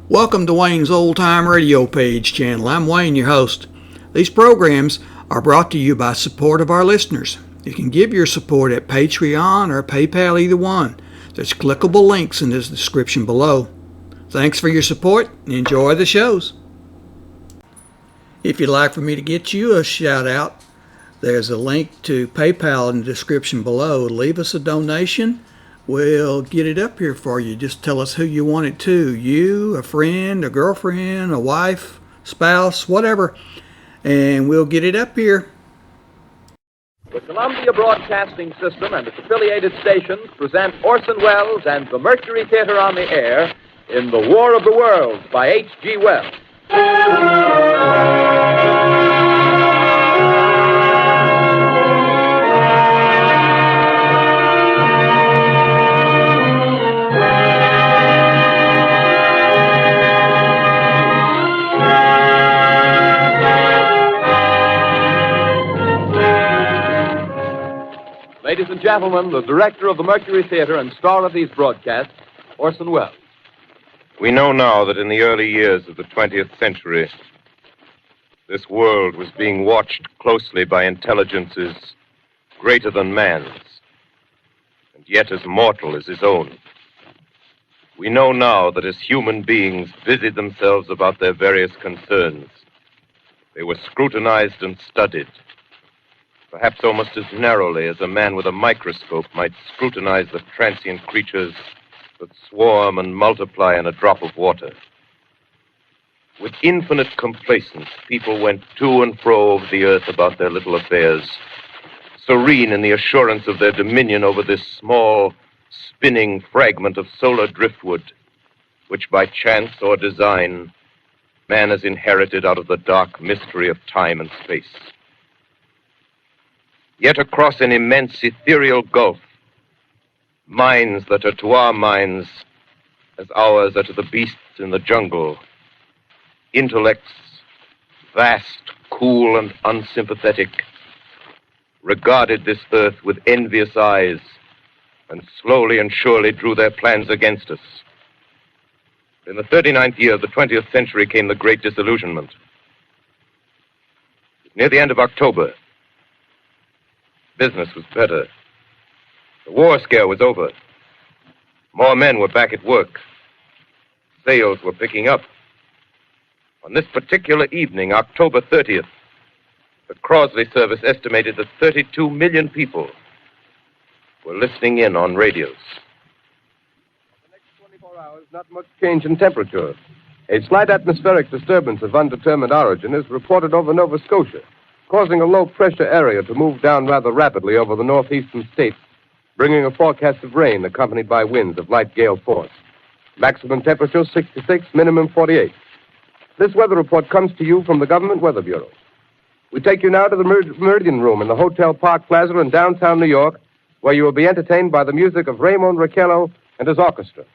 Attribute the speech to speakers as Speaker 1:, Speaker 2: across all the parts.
Speaker 1: Welcome to Wayne's Old Time Radio Page channel. I'm Wayne, your host. These programs are brought to you by support of our listeners. You can give your support at Patreon or PayPal, either one. There's clickable links in the description below. Thanks for your support and enjoy the shows. If you'd like for me to get you a shout out, there's a link to PayPal in the description below. Leave us a donation. We'll get it up here for you. Just tell us who you want it to. You, a friend, a girlfriend, a wife, spouse, whatever. And we'll get it up here.
Speaker 2: The Columbia Broadcasting System and its affiliated stations present Orson Welles and the Mercury Theater on the Air in The War of the Worlds by H.G. Wells. Ladies and gentlemen, the director of the Mercury Theater and star of these broadcasts, Orson Welles.
Speaker 3: We know now that in the early years of the 20th century, this world was being watched closely by intelligences greater than man's, and yet as mortal as his own. We know now that as human beings busied themselves about their various concerns, they were scrutinized and studied, perhaps almost as narrowly as a man with a microscope might scrutinize the transient creatures that swarm and multiply in a drop of water. With infinite complacence, people went to and fro over the earth about their little affairs, serene in the assurance of their dominion over this small, spinning fragment of solar driftwood, which by chance or design, man has inherited out of the dark mystery of time and space. Yet across an immense ethereal gulf, minds that are to our minds as ours are to the beasts in the jungle, intellects, vast, cool, and unsympathetic, regarded this earth with envious eyes and slowly and surely drew their plans against us. In the 39th year of the 20th century came the Great Disillusionment. Near the end of October, business was better. The war scare was over. More men were back at work. Sales were picking up. On this particular evening, October 30th, the Crosley service estimated that 32 million people were listening in on radios.
Speaker 2: For the next 24 hours, not much change in temperature. A slight atmospheric disturbance of undetermined origin is reported over Nova Scotia, causing a low-pressure area to move down rather rapidly over the northeastern states, bringing a forecast of rain accompanied by winds of light gale force. Maximum temperature 66, minimum 48. This weather report comes to you from the Government Weather Bureau. We take you now to the Meridian Room in the Hotel Park Plaza in downtown New York, where you will be entertained by the music of Raymond Raquello and his orchestra.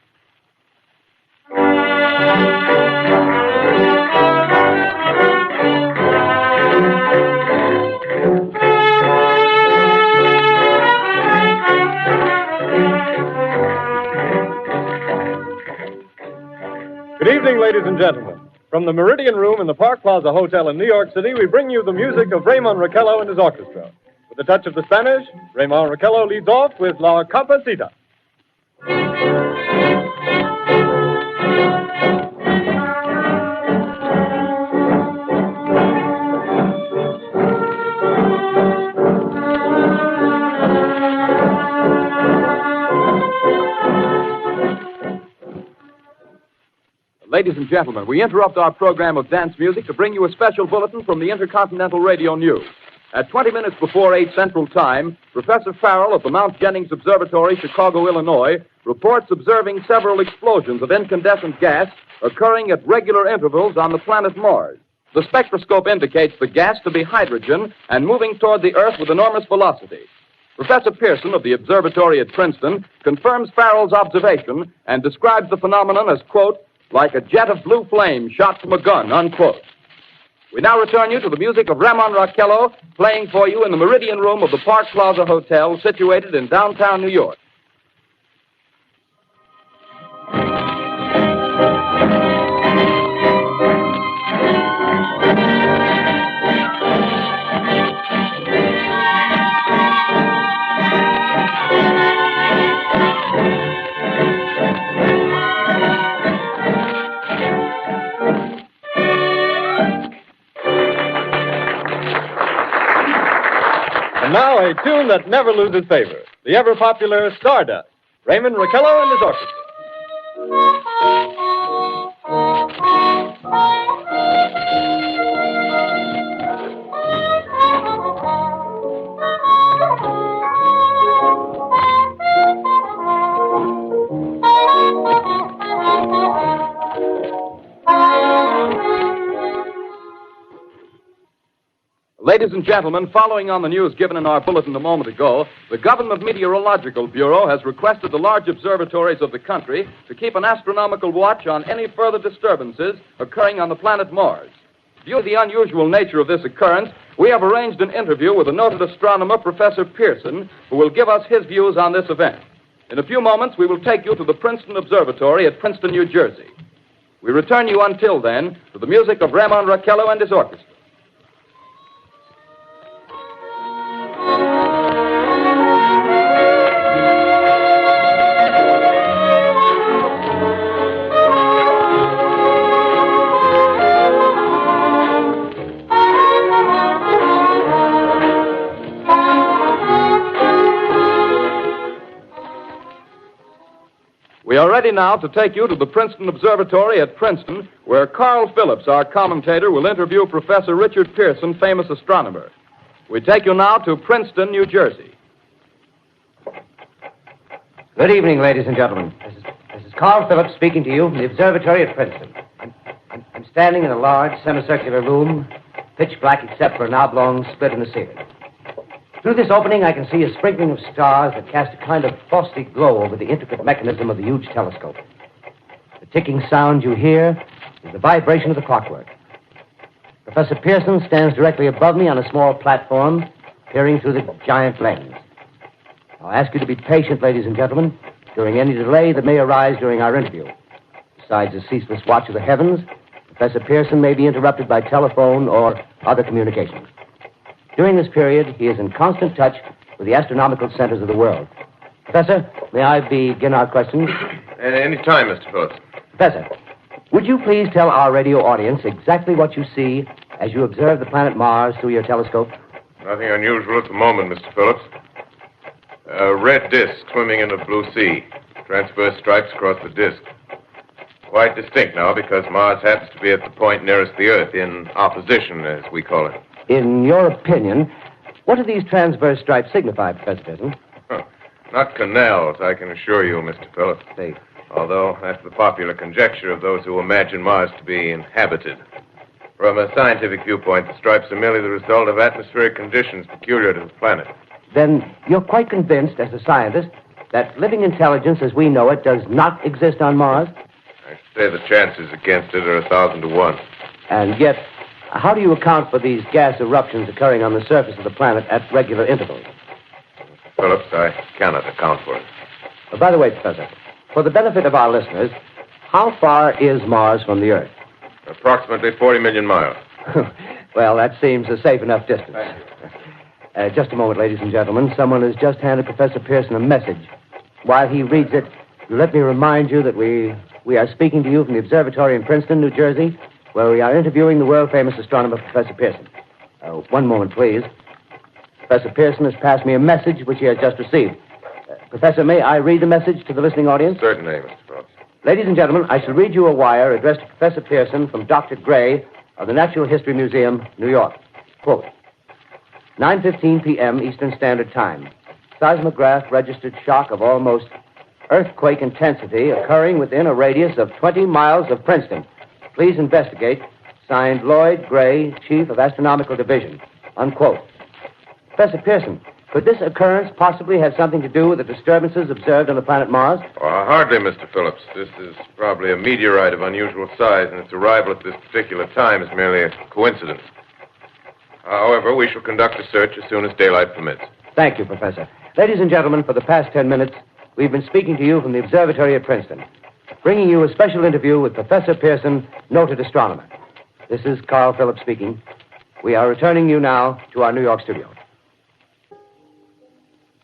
Speaker 4: Good evening, ladies and gentlemen. From the Meridian Room in the Park Plaza Hotel in New York City, we bring you the music of Raymond Raquello and his orchestra. With a touch of the Spanish, Raymond Raquello leads off with La Comparsita.
Speaker 2: Ladies and gentlemen, we interrupt our program of dance music to bring you a special bulletin from the Intercontinental Radio News. At 20 minutes before 8 Central Time, Professor Farrell of the Mount Jennings Observatory, Chicago, Illinois, reports observing several explosions of incandescent gas occurring at regular intervals on the planet Mars. The spectroscope indicates the gas to be hydrogen and moving toward the Earth with enormous velocity. Professor Pearson of the observatory at Princeton confirms Farrell's observation and describes the phenomenon as, quote, like a jet of blue flame shot from a gun, unquote. We now return you to the music of Raymond Raquello, playing for you in the Meridian Room of the Park Plaza Hotel, situated in downtown New York.
Speaker 4: now, a tune that never loses favor, the ever-popular Stardust, Raymond Raquello and his orchestra.
Speaker 2: Ladies and gentlemen, following on the news given in our bulletin a moment ago, the Government Meteorological Bureau has requested the large observatories of the country to keep an astronomical watch on any further disturbances occurring on the planet Mars. Due to the unusual nature of this occurrence, we have arranged an interview with the noted astronomer, Professor Pearson, who will give us his views on this event. In a few moments, we will take you to the Princeton Observatory at Princeton, New Jersey. We return you until then to the music of Raymond Raquello and his orchestra. We are ready now to take you to the Princeton Observatory at Princeton, where Carl Phillips, our commentator, will interview Professor Richard Pearson, famous astronomer. We take you now to Princeton, New Jersey.
Speaker 5: Good evening, ladies and gentlemen. This is Carl Phillips speaking to you from the observatory at Princeton. I'm standing in a large semicircular room, pitch black except for an oblong split in the ceiling. Through this opening, I can see a sprinkling of stars that cast a kind of frosty glow over the intricate mechanism of the huge telescope. The ticking sound you hear is the vibration of the clockwork. Professor Pearson stands directly above me on a small platform, peering through the giant lens. I'll ask you to be patient, ladies and gentlemen, during any delay that may arise during our interview. Besides the ceaseless watch of the heavens, Professor Pearson may be interrupted by telephone or other communications. During this period, he is in constant touch with the astronomical centers of the world. Professor, may I begin our questions?
Speaker 3: At any time, Mr. Phillips.
Speaker 5: Professor, would you please tell our radio audience exactly what you see as you observe the planet Mars through your telescope?
Speaker 3: Nothing unusual at the moment, Mr. Phillips. A red disk swimming in a blue sea. Transverse stripes across the disk. Quite distinct now because Mars happens to be at the point nearest the Earth, in opposition, as we call it.
Speaker 5: In your opinion, what do these transverse stripes signify, Professor Pearson?
Speaker 3: Not canals, I can assure you, Mr. Phillips.
Speaker 5: They...
Speaker 3: Although that's the popular conjecture of those who imagine Mars to be inhabited. From a scientific viewpoint, the stripes are merely the result of atmospheric conditions peculiar to the planet.
Speaker 5: Then you're quite convinced, as a scientist, that living intelligence as we know it does not exist on Mars?
Speaker 3: I say the chances against it are 1,000 to 1.
Speaker 5: And yet, how do you account for these gas eruptions occurring on the surface of the planet at regular intervals?
Speaker 3: Phillips, I cannot account for it.
Speaker 5: By the way, Professor, for the benefit of our listeners, how far is Mars from the Earth?
Speaker 3: Approximately 40 million miles.
Speaker 5: Well, that seems a safe enough distance. Just a moment, ladies and gentlemen. Someone has just handed Professor Pearson a message. While he reads it, let me remind you that we are speaking to you from the observatory in Princeton, New Jersey, where we are interviewing the world-famous astronomer, Professor Pearson. One moment, please. Professor Pearson has passed me a message which he has just received. Professor, may I read the message to the listening audience?
Speaker 3: Certainly, Mr. Phillips.
Speaker 5: Ladies and gentlemen, I shall read you a wire addressed to Professor Pearson from Dr. Gray of the Natural History Museum, New York. Quote, 9:15 p.m. Eastern Standard Time. Seismograph registered shock of almost earthquake intensity occurring within a radius of 20 miles of Princeton. Please investigate. Signed, Lloyd Gray, Chief of Astronomical Division. Unquote. Professor Pearson, could this occurrence possibly have something to do with the disturbances observed on the planet Mars?
Speaker 3: Hardly, Mr. Phillips. This is probably a meteorite of unusual size, and its arrival at this particular time is merely a coincidence. However, we shall conduct a search as soon as daylight permits.
Speaker 5: Thank you, Professor. Ladies and gentlemen, for the past 10 minutes, we've been speaking to you from the observatory at Princeton, bringing you a special interview with Professor Pearson, noted astronomer. This is Carl Phillips speaking. We are returning you now to our New York studio.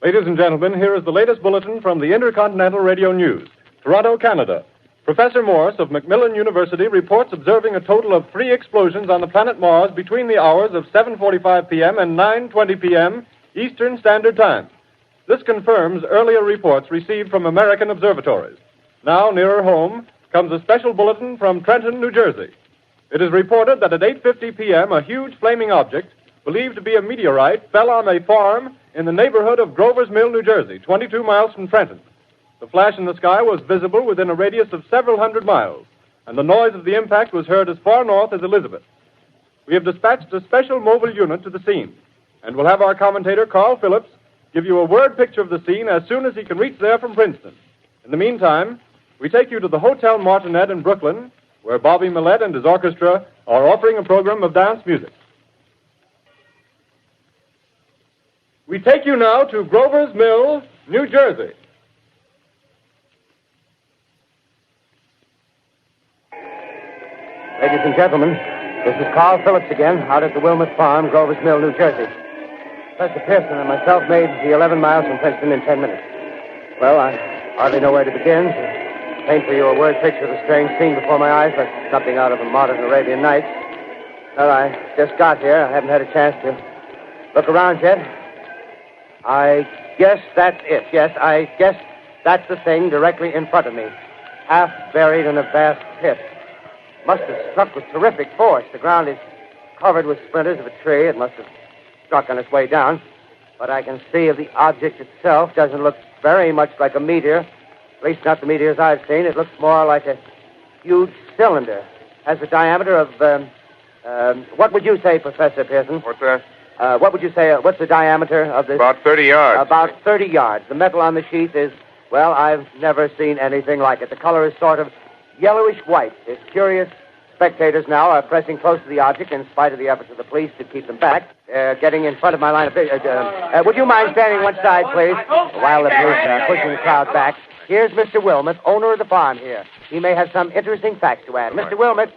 Speaker 4: Ladies and gentlemen, here is the latest bulletin from the Intercontinental Radio News. Toronto, Canada. Professor Morse of Macmillan University reports observing a total of 3 explosions on the planet Mars between the hours of 7:45 p.m. and 9:20 p.m. Eastern Standard Time. This confirms earlier reports received from American observatories. Now, nearer home, comes a special bulletin from Trenton, New Jersey. It is reported that at 8:50 p.m., a huge flaming object, believed to be a meteorite, fell on a farm in the neighborhood of Grover's Mill, New Jersey, 22 miles from Trenton. The flash in the sky was visible within a radius of several hundred miles, and the noise of the impact was heard as far north as Elizabeth. We have dispatched a special mobile unit to the scene, and we'll have our commentator, Carl Phillips, give you a word picture of the scene as soon as he can reach there from Princeton. In the meantime, we take you to the Hotel Martinet in Brooklyn, where Bobby Millett and his orchestra are offering a program of dance music. We take you now to Grover's Mill, New Jersey.
Speaker 5: Ladies and gentlemen, this is Carl Phillips again, out at the Wilmot Farm, Grover's Mill, New Jersey. Professor Pearson and myself made the 11 miles from Princeton in 10 minutes. Well, I hardly know where to begin. To paint for you a word picture of the strange scene before my eyes, like something out of a modern Arabian Nights. Well, I just got here. I haven't had a chance to look around yet. I guess that's it. Yes, I guess that's the thing directly in front of me, half buried in a vast pit. Must have struck with terrific force. The ground is covered with splinters of a tree. It must have struck on its way down. But I can see the object itself doesn't look very much like a meteor. At least not the meteors I've seen. It looks more like a huge cylinder. Has a diameter of, what would you say, Professor Pearson?
Speaker 3: What's that?
Speaker 5: What would you say, what's the diameter of this?
Speaker 3: About 30 yards.
Speaker 5: About 30 yards. The metal on the sheath is, well, I've never seen anything like it. The color is sort of yellowish white. It's curious. Spectators now are pressing close to the object in spite of the efforts of the police to keep them back. Getting in front of my line of vision. Would you mind standing one side, please? While the police are pushing the crowd back. Here's Mr. Wilmot, owner of the farm here. He may have some interesting facts to add. Mr. Wilmot,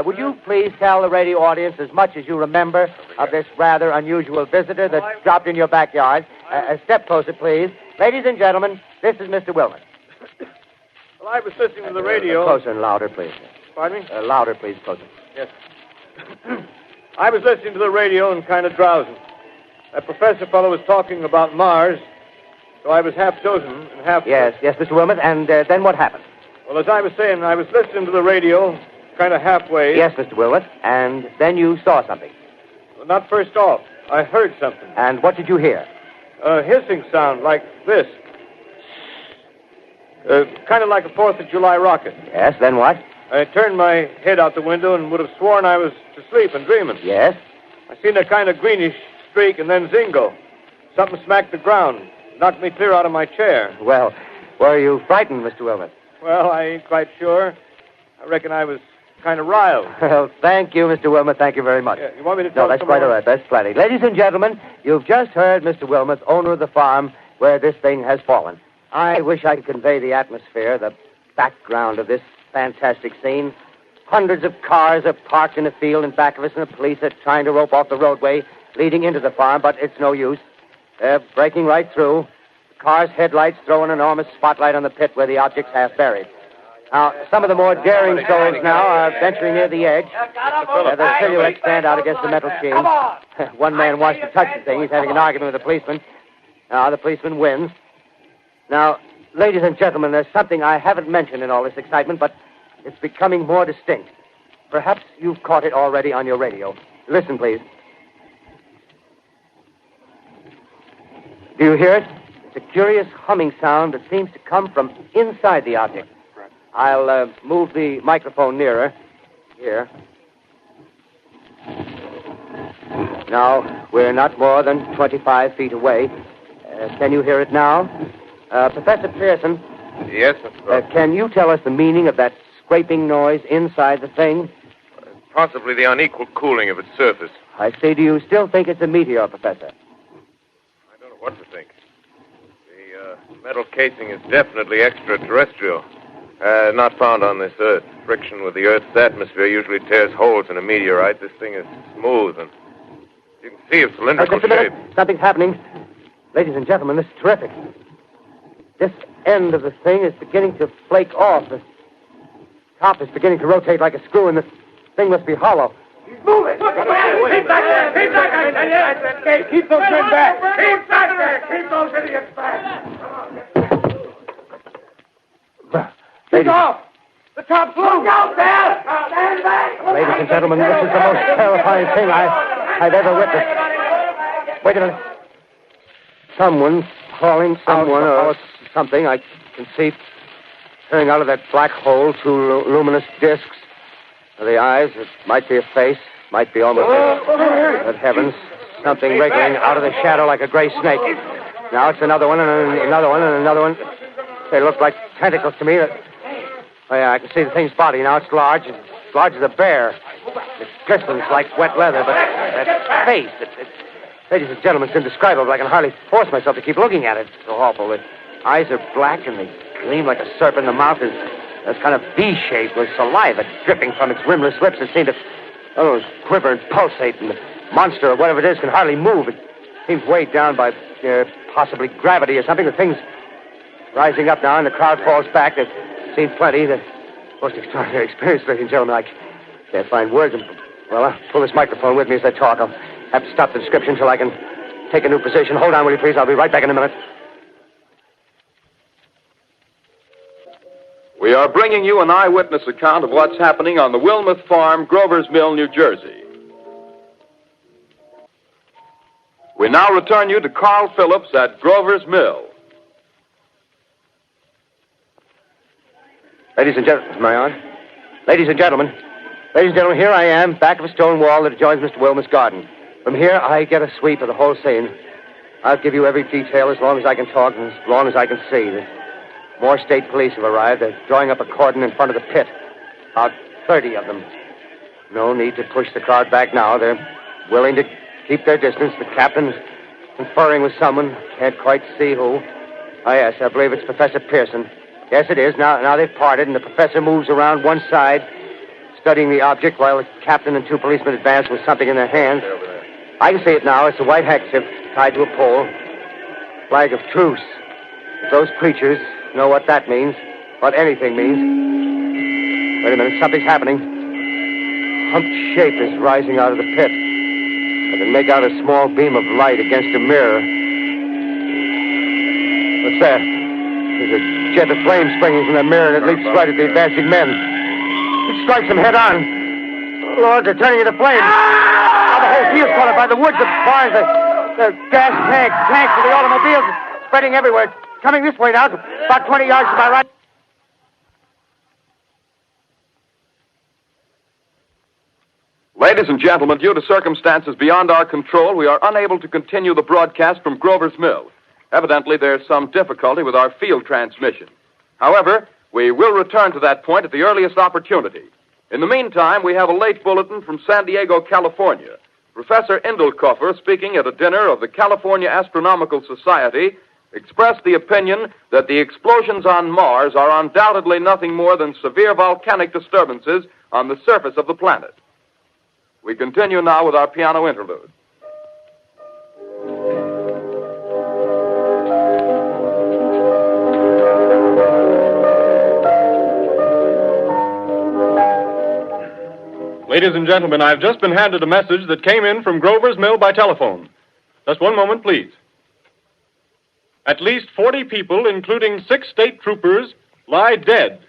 Speaker 5: would you please tell the radio audience as much as you remember of this rather unusual visitor that dropped in your backyard? Step closer, please. Ladies and gentlemen, this is Mr. Wilmot.
Speaker 6: Well, I was listening to the radio.
Speaker 5: Closer and louder, please.
Speaker 6: Pardon me?
Speaker 5: Louder, please, closer.
Speaker 6: Yes. I was listening to the radio and kind of drowsing. That professor fellow was talking about Mars, so I was half chosen and half...
Speaker 5: Yes, Mr. Wilmot, and then what happened?
Speaker 6: Well, as I was saying, I was listening to the radio, kind of halfway.
Speaker 5: Yes, Mr. Wilmot, and then you saw something.
Speaker 6: Well, not first off. I heard something.
Speaker 5: And what did you hear?
Speaker 6: A hissing sound like this. Kind of like a 4th of July rocket.
Speaker 5: Yes, then what?
Speaker 6: I turned my head out the window and would have sworn I was to sleep and dreaming.
Speaker 5: Yes?
Speaker 6: I seen a kind of greenish streak and then zingo. Something smacked the ground, knocked me clear out of my chair.
Speaker 5: Well, were you frightened, Mr. Wilmot?
Speaker 6: Well, I ain't quite sure. I reckon I was kind of riled.
Speaker 5: Well, thank you, Mr. Wilmot. Thank you very much.
Speaker 6: Yeah, you want me to
Speaker 5: No,
Speaker 6: tell
Speaker 5: that's
Speaker 6: someone?
Speaker 5: quite all right. That's plenty. Ladies and gentlemen, you've just heard Mr. Wilmot, owner of the farm where this thing has fallen. I wish I could convey the atmosphere, the background of this fantastic scene. Hundreds of cars are parked in a field in back of us, and the police are trying to rope off the roadway leading into the farm, but it's no use. They're breaking right through. The car's headlights throw an enormous spotlight on the pit where the object's half buried. Now, some of the more daring souls now are venturing near the edge. The silhouettes stand out against the metal sheen. One man wants to touch the thing. He's having an argument with the policeman. Now, the policeman wins. Now, ladies and gentlemen, there's something I haven't mentioned in all this excitement, but it's becoming more distinct. Perhaps you've caught it already on your radio. Listen, please. Do you hear it? It's a curious humming sound that seems to come from inside the object. I'll move the microphone nearer. Here. Now, we're not more than 25 feet away. Can you hear it now? Professor Pearson.
Speaker 3: Yes, Mr. Grover.
Speaker 5: Can you tell us the meaning of that scraping noise inside the thing?
Speaker 3: Possibly the unequal cooling of its surface.
Speaker 5: I say, do you still think it's a meteor, Professor?
Speaker 3: I don't know what to think. The metal casing is definitely extraterrestrial. Not found on this Earth. Friction with the Earth's atmosphere usually tears holes in a meteorite. This thing is smooth, and you can see its cylindrical
Speaker 5: Just a minute.
Speaker 3: shape.
Speaker 5: Something's happening. Ladies and gentlemen, this is terrific. This end of the thing is beginning to flake off. The top is beginning to rotate like a screw, and the thing must be hollow.
Speaker 6: He's moving. Keep back there. Keep back there. Keep those men back. Keep back there. Keep those idiots back. Take off. The top floor. Look out there. Stand back.
Speaker 5: Ladies and gentlemen, this is the most terrifying thing I've ever witnessed. Wait a minute. Someone calling someone or something. I can see turning out of that black hole two luminous discs. The eyes, it might be a face, might be almost Good heavens, something wriggling out of the shadow like a gray snake. Now it's another one and another one and another one. They look like tentacles to me. Oh, yeah, I can see the thing's body. Now it's large as a bear. It glistens like wet leather, but that face, ladies and gentlemen, it's indescribable. I can hardly force myself to keep looking at it. It's so awful. The eyes are black and they gleam like a serpent. The mouth is kind of V-shaped with saliva dripping from its rimless lips that seem to quiver and pulsate. And the monster, or whatever it is, can hardly move. It seems weighed down by possibly gravity or something. The thing's rising up now, and the crowd falls back. They've seen plenty. The most extraordinary experience, ladies and gentlemen. I can't find words. Well, I'll pull this microphone with me as I talk. I'll have to stop the description until I can take a new position. Hold on, will you, please? I'll be right back in a minute.
Speaker 2: We are bringing you an eyewitness account of what's happening on the Wilmuth Farm, Grover's Mill, New Jersey. We now return you to Carl Phillips at Grover's Mill.
Speaker 5: Ladies and gentlemen, am I on? Ladies and gentlemen, here I am, back of a stone wall that adjoins Mr. Wilmuth's garden. From here, I get a sweep of the whole scene. I'll give you every detail as long as I can talk and as long as I can see. More state police have arrived. They're drawing up a cordon in front of the pit. About 30 of them. No need to push the crowd back now. They're willing to keep their distance. The captain's conferring with someone. Can't quite see who. Oh, yes, I believe it's Professor Pearson. Yes, it is. Now they've parted, and the professor moves around one side, studying the object, while the captain and two policemen advance with something in their hands. I can see it now. It's a white handkerchief tied to a pole. Flag of truce. If those creatures know what that means, what anything means. Wait a minute, something's happening. Humped shape is rising out of the pit. I can make out a small beam of light against a mirror. What's that? There's a jet of flame springing from the mirror, and it leaps right at the advancing men. It strikes them head on. Lord, they're turning into flames. Now the whole field's caught up by the woods, the barns, the gas tanks of the automobiles spreading everywhere. Coming this way now, about 20 yards to my right.
Speaker 2: Ladies and gentlemen, due to circumstances beyond our control, we are unable to continue the broadcast from Grover's Mill. Evidently, there's some difficulty with our field transmission. However, we will return to that point at the earliest opportunity. In the meantime, we have a late bulletin from San Diego, California. Professor Indelkoffer, speaking at a dinner of the California Astronomical Society, expressed the opinion that the explosions on Mars are undoubtedly nothing more than severe volcanic disturbances on the surface of the planet. We continue now with our piano interlude.
Speaker 4: Ladies and gentlemen, I've just been handed a message that came in from Grover's Mill by telephone. Just one moment, please. At least 40 people, including 6 state troopers, lie dead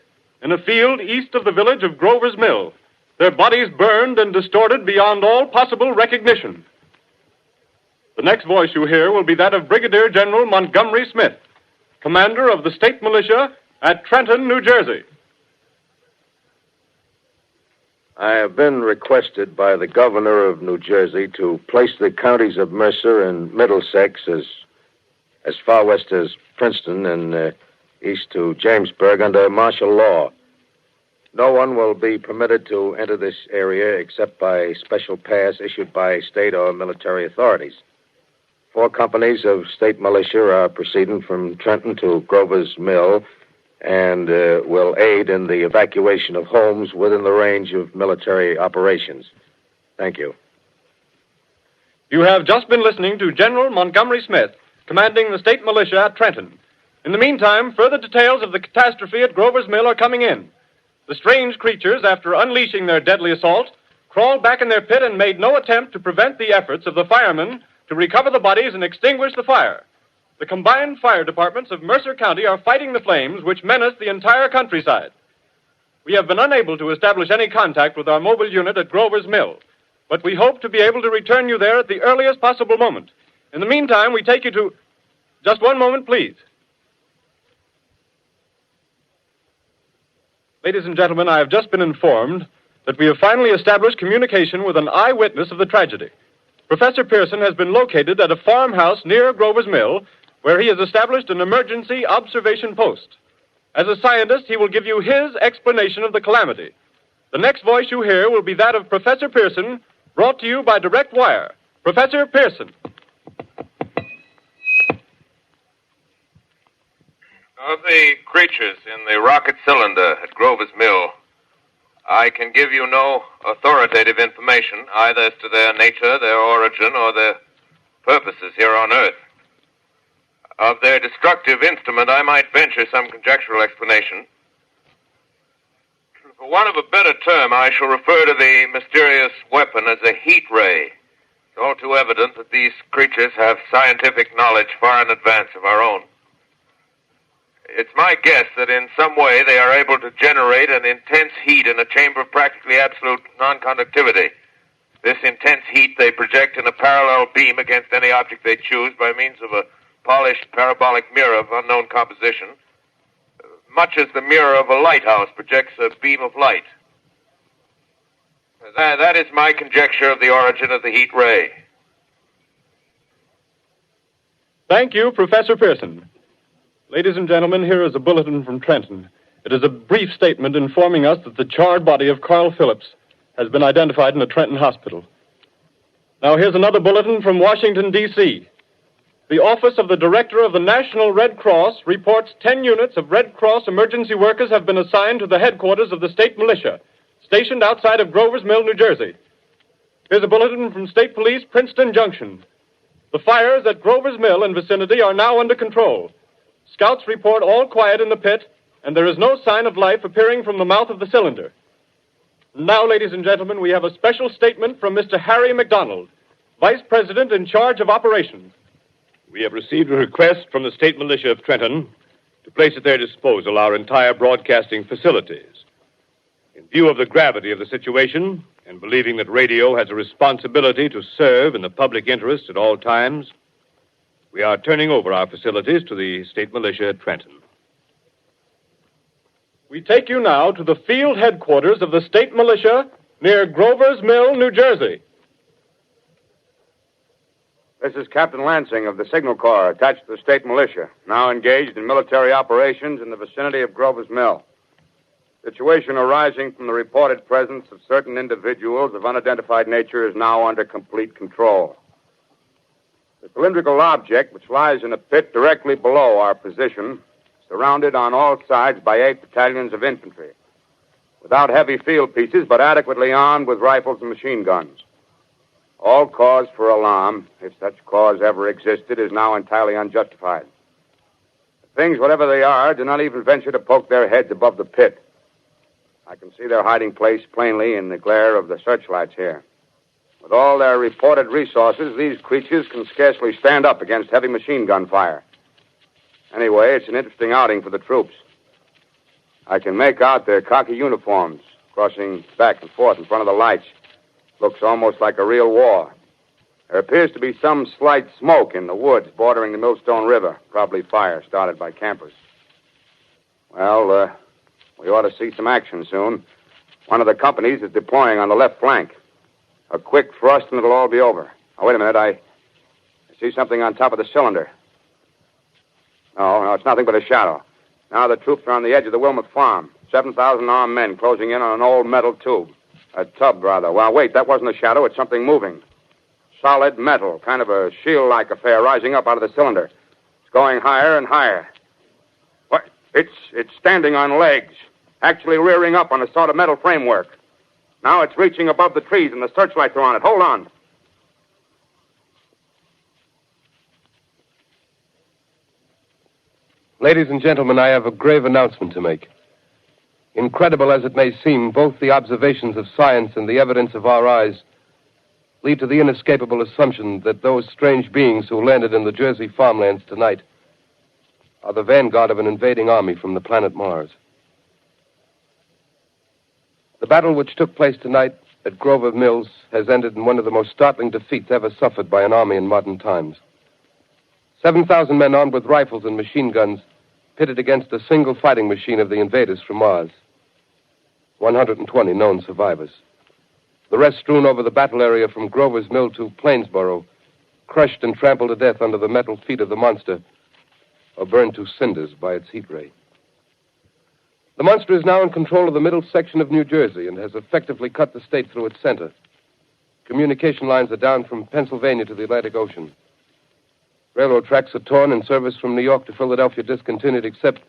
Speaker 4: in a field east of the village of Grover's Mill, their bodies burned and distorted beyond all possible recognition. The next voice you hear will be that of Brigadier General Montgomery Smith, commander of the state militia at Trenton, New Jersey.
Speaker 3: I have been requested by the governor of New Jersey to place the counties of Mercer and Middlesex as far west as Princeton and east to Jamesburg under martial law. No one will be permitted to enter this area except by special pass issued by state or military authorities. 4 companies of state militia are proceeding from Trenton to Grover's Mill and will aid in the evacuation of homes within the range of military operations. Thank you.
Speaker 4: You have just been listening to General Montgomery Smith, commanding the state militia at Trenton. In the meantime, further details of the catastrophe at Grover's Mill are coming in. The strange creatures, after unleashing their deadly assault, crawled back in their pit and made no attempt to prevent the efforts of the firemen to recover the bodies and extinguish the fire. The combined fire departments of Mercer County are fighting the flames which menace the entire countryside. We have been unable to establish any contact with our mobile unit at Grover's Mill, but we hope to be able to return you there at the earliest possible moment. In the meantime, we take you to... Just one moment, please. Ladies and gentlemen, I have just been informed that we have finally established communication with an eyewitness of the tragedy. Professor Pearson has been located at a farmhouse near Grover's Mill, where he has established an emergency observation post. As a scientist, he will give you his explanation of the calamity. The next voice you hear will be that of Professor Pearson, brought to you by direct wire. Professor Pearson.
Speaker 3: Of the creatures in the rocket cylinder at Grover's Mill, I can give you no authoritative information, either as to their nature, their origin, or their purposes here on Earth. Of their destructive instrument, I might venture some conjectural explanation. For want of a better term, I shall refer to the mysterious weapon as a heat ray. It's all too evident that these creatures have scientific knowledge far in advance of our own. It's my guess that in some way they are able to generate an intense heat in a chamber of practically absolute non-conductivity. This intense heat they project in a parallel beam against any object they choose by means of a polished parabolic mirror of unknown composition, much as the mirror of a lighthouse projects a beam of light. That is my conjecture of the origin of the heat ray.
Speaker 4: Thank you, Professor Pearson. Ladies and gentlemen, here is a bulletin from Trenton. It is a brief statement informing us that the charred body of Carl Phillips has been identified in a Trenton hospital. Now, here's another bulletin from Washington, D.C. The Office of the Director of the National Red Cross reports 10 units of Red Cross emergency workers have been assigned to the headquarters of the state militia, stationed outside of Grover's Mill, New Jersey. Here's a bulletin from State Police, Princeton Junction. The fires at Grover's Mill and vicinity are now under control. Scouts report all quiet in the pit, and there is no sign of life appearing from the mouth of the cylinder. Now, ladies and gentlemen, we have a special statement from Mr. Harry McDonald, Vice President in charge of operations.
Speaker 7: We have received a request from the state militia of Trenton to place at their disposal our entire broadcasting facilities. In view of the gravity of the situation, and believing that radio has a responsibility to serve in the public interest at all times, we are turning over our facilities to the state militia at Trenton.
Speaker 4: We take you now to the field headquarters of the state militia near Grover's Mill, New Jersey.
Speaker 8: This is Captain Lansing of the Signal Corps, attached to the state militia, now engaged in military operations in the vicinity of Grover's Mill. Situation arising from the reported presence of certain individuals of unidentified nature is now under complete control. The cylindrical object, which lies in a pit directly below our position, surrounded on all sides by 8 battalions of infantry, without heavy field pieces, but adequately armed with rifles and machine guns. All cause for alarm, if such cause ever existed, is now entirely unjustified. Things, whatever they are, do not even venture to poke their heads above the pit. I can see their hiding place plainly in the glare of the searchlights here. With all their reported resources, these creatures can scarcely stand up against heavy machine gun fire. Anyway, it's an interesting outing for the troops. I can make out their khaki uniforms crossing back and forth in front of the lights. Looks almost like a real war. There appears to be some slight smoke in the woods bordering the Millstone River. Probably fire started by campers. Well, we ought to see some action soon. One of the companies is deploying on the left flank. A quick thrust and it'll all be over. Oh, wait a minute. I see something on top of the cylinder. No, it's nothing but a shadow. Now the troops are on the edge of the Wilmot farm. 7,000 armed men closing in on an old metal tube. A tub, rather. Well, wait, that wasn't a shadow. It's something moving. Solid metal, kind of a shield-like affair rising up out of the cylinder. It's going higher and higher. What? It's standing on legs, actually rearing up on a sort of metal framework. Now it's reaching above the trees and the searchlights are on it. Hold on.
Speaker 9: Ladies and gentlemen, I have a grave announcement to make.
Speaker 3: Incredible as it may seem, both the observations of science and the evidence of our eyes lead to the inescapable assumption that those strange beings who landed in the Jersey farmlands tonight are the vanguard of an invading army from the planet Mars. The battle which took place tonight at Grover Mills has ended in one of the most startling defeats ever suffered by an army in modern times. 7,000 men armed with rifles and machine guns pitted against a single fighting machine of the invaders from Mars. 120 known survivors. The rest strewn over the battle area from Grover's Mill to Plainsboro, crushed and trampled to death under the metal feet of the monster, or burned to cinders by its heat ray. The monster is now in control of the middle section of New Jersey and has effectively cut the state through its center. Communication lines are down from Pennsylvania to the Atlantic Ocean. Railroad tracks are torn and service from New York to Philadelphia discontinued, except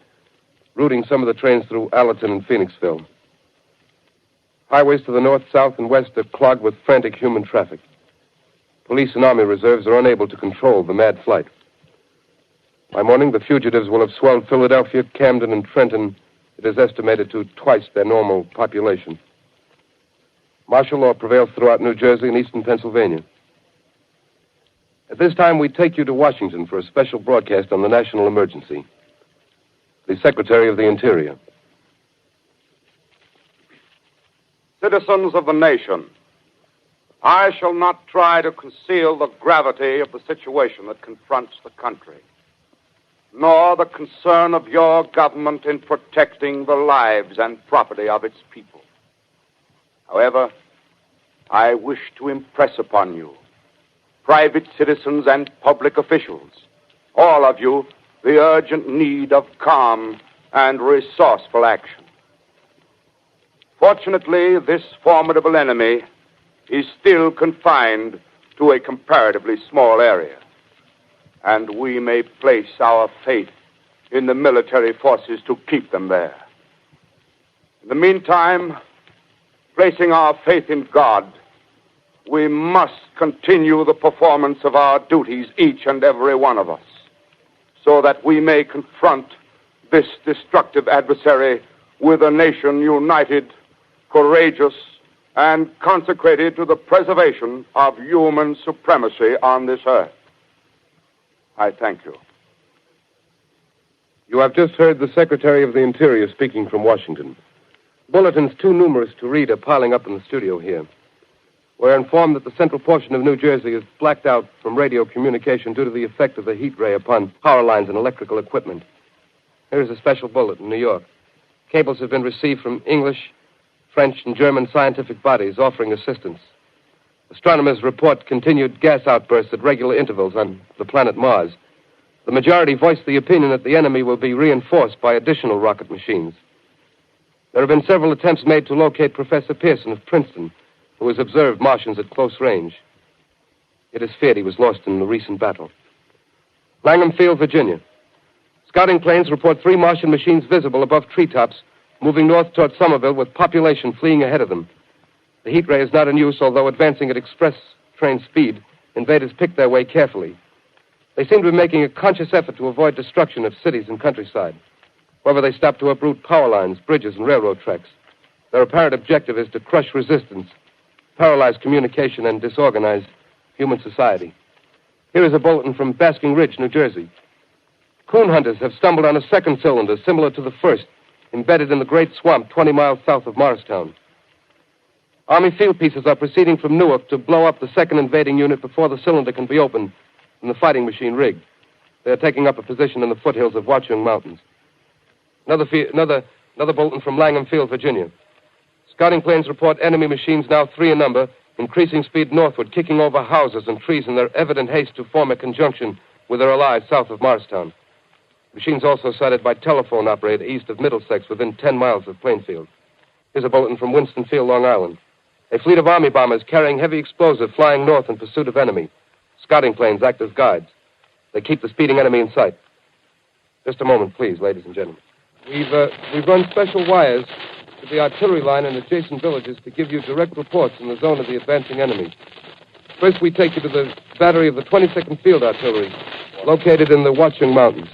Speaker 3: routing some of the trains through Allerton and Phoenixville. Highways to the north, south, and west are clogged with frantic human traffic. Police and army reserves are unable to control the mad flight. By morning, the fugitives will have swelled Philadelphia, Camden, and Trenton, it is estimated, to twice their normal population. Martial law prevails throughout New Jersey and eastern Pennsylvania. At this time, we take you to Washington for a special broadcast on the national emergency. The Secretary of the Interior.
Speaker 8: Citizens of the nation, I shall not try to conceal the gravity of the situation that confronts the country, nor the concern of your government in protecting the lives and property of its people. However, I wish to impress upon you, private citizens and public officials, all of you, the urgent need of calm and resourceful action. Fortunately, this formidable enemy is still confined to a comparatively small area, and we may place our faith in the military forces to keep them there. In the meantime, placing our faith in God, we must continue the performance of our duties, each and every one of us, so that we may confront this destructive adversary with a nation united, courageous, and consecrated to the preservation of human supremacy on this earth. I thank you.
Speaker 3: You have just heard the Secretary of the Interior speaking from Washington. Bulletins too numerous to read are piling up in the studio here. We're informed that the central portion of New Jersey is blacked out from radio communication due to the effect of the heat ray upon power lines and electrical equipment. Here's a special bulletin in New York. Cables have been received from English, French, and German scientific bodies offering assistance. Astronomers report continued gas outbursts at regular intervals on the planet Mars. The majority voiced the opinion that the enemy will be reinforced by additional rocket machines. There have been several attempts made to locate Professor Pearson of Princeton, who has observed Martians at close range. It is feared he was lost in the recent battle. Langham Field, Virginia. Scouting planes report 3 Martian machines visible above treetops, moving north toward Somerville with population fleeing ahead of them. The heat ray is not in use, although advancing at express train speed, invaders pick their way carefully. They seem to be making a conscious effort to avoid destruction of cities and countryside. However, they stop to uproot power lines, bridges, and railroad tracks. Their apparent objective is to crush resistance, paralyze communication, and disorganize human society. Here is a bulletin from Basking Ridge, New Jersey. Coon hunters have stumbled on a second cylinder similar to the first, embedded in the great swamp 20 miles south of Morristown. Army field pieces are proceeding from Newark to blow up the second invading unit before the cylinder can be opened and the fighting machine rigged. They are taking up a position in the foothills of Watchung Mountains. Another bulletin from Langham Field, Virginia. Scouting planes report enemy machines, now 3 in number, increasing speed northward, kicking over houses and trees in their evident haste to form a conjunction with their allies south of Morristown. Machines also sighted by telephone operator east of Middlesex within 10 miles of Plainfield. Here's a bulletin from Winston Field, Long Island. A fleet of Army bombers carrying heavy explosive flying north in pursuit of enemy. Scouting planes act as guides. They keep the speeding enemy in sight. Just a moment, please, ladies and gentlemen. We've run special wires to the artillery line in adjacent villages to give you direct reports in the zone of the advancing enemy. First, we take you to the battery of the 22nd Field Artillery, located in the Watchung Mountains.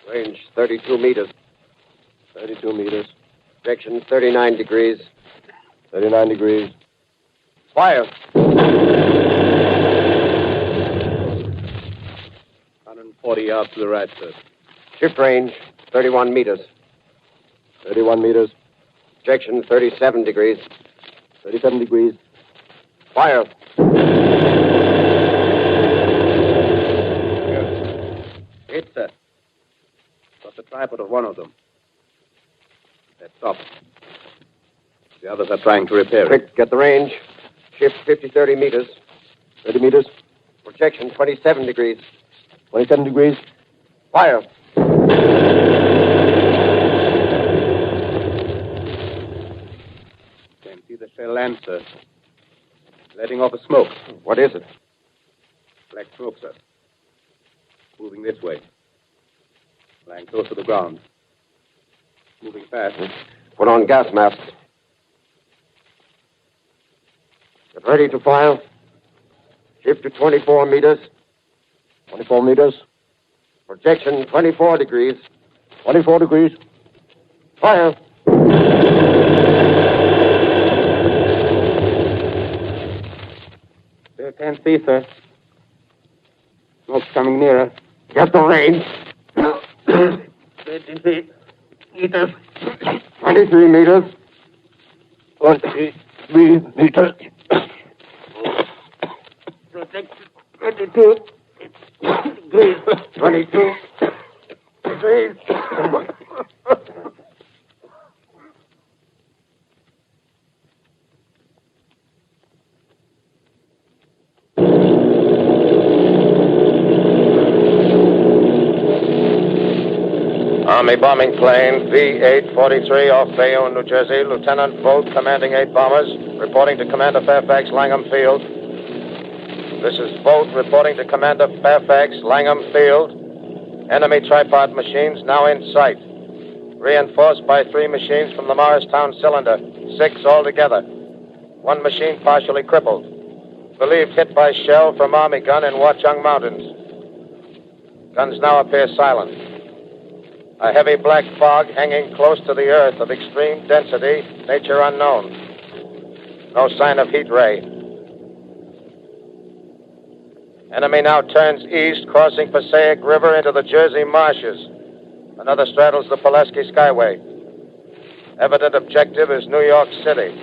Speaker 9: Range 32 meters.
Speaker 10: 32 meters.
Speaker 9: Projection 39 degrees.
Speaker 10: 39 degrees.
Speaker 9: Fire.
Speaker 10: 140 yards to the right, sir.
Speaker 9: Shift range 31 meters.
Speaker 10: 31 meters.
Speaker 9: Projection 37 degrees.
Speaker 10: 37 degrees.
Speaker 9: Fire.
Speaker 10: Hit, sir. Got the tripod of one of them. That's up. The others are trying to repair it.
Speaker 9: Quick, get the range. Shift 30 meters.
Speaker 10: 30 meters.
Speaker 9: Projection 27 degrees.
Speaker 10: 27 degrees.
Speaker 9: Fire.
Speaker 10: Can't see the shell land, sir. Letting off a smoke.
Speaker 9: What is it?
Speaker 10: Black smoke, sir. Moving this way. Lying close to the ground. Moving fast.
Speaker 9: Put on gas masks. Get ready to fire. Shift to 24 meters.
Speaker 10: 24 meters.
Speaker 9: Projection 24 degrees.
Speaker 10: 24 degrees.
Speaker 9: Fire.
Speaker 10: Still can't see, sir. Smoke's coming nearer.
Speaker 9: Get the range.
Speaker 10: 23 meters.
Speaker 9: 23 meters.
Speaker 10: 23 meters.
Speaker 9: Projection 22 degrees. 22 degrees.
Speaker 11: Army bombing plane V-843 off Bayonne, New Jersey. Lieutenant Vogt, commanding 8 bombers, reporting to Commander Fairfax, Langham Field. This is Vogt reporting to Commander Fairfax, Langham Field. Enemy tripod machines now in sight. Reinforced by 3 machines from the Morristown cylinder. 6 altogether. 1 machine partially crippled. Believed hit by shell from Army gun in Watchung Mountains. Guns now appear silent. A heavy black fog hanging close to the earth of extreme density, nature unknown. No sign of heat ray. Enemy now turns east, crossing Passaic River into the Jersey marshes. Another straddles the Pulaski Skyway. Evident objective is New York City.